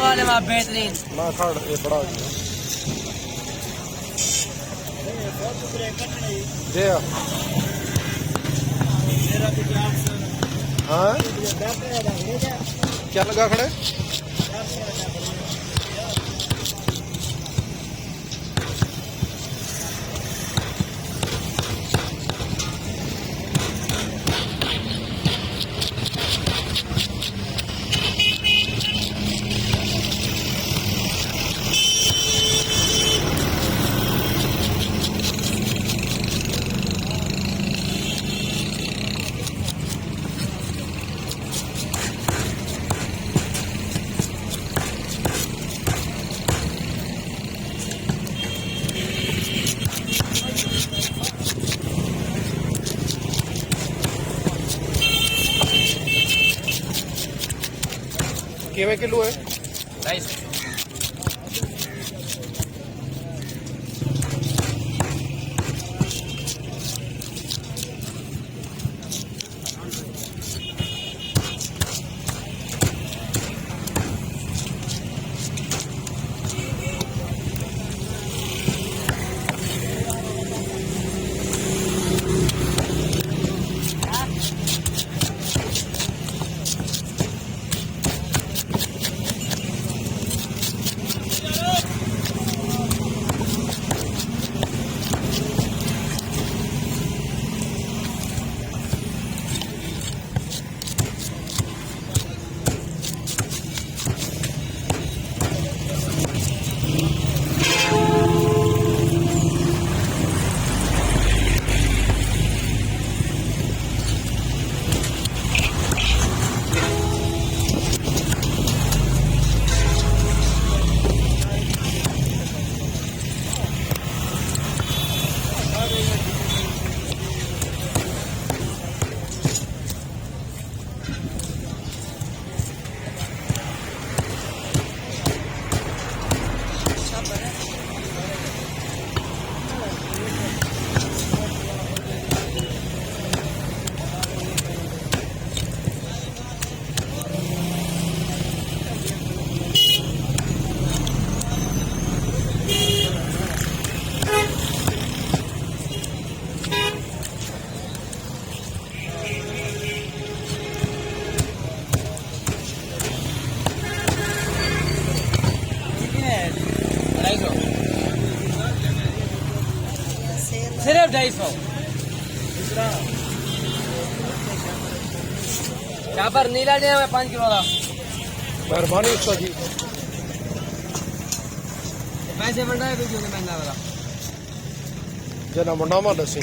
वाले में बेहतरीन मैं खड़ ये बड़ा जी हाँ क्या लगा खड़े कितने किलो है 250 सिर्फ 250 यहाँ पर नीला जो है 5 किलो का मेहरबानी उसका जी पैसे बन रहा है वीडियो में महंगा वाला जना मुंडा मार दसी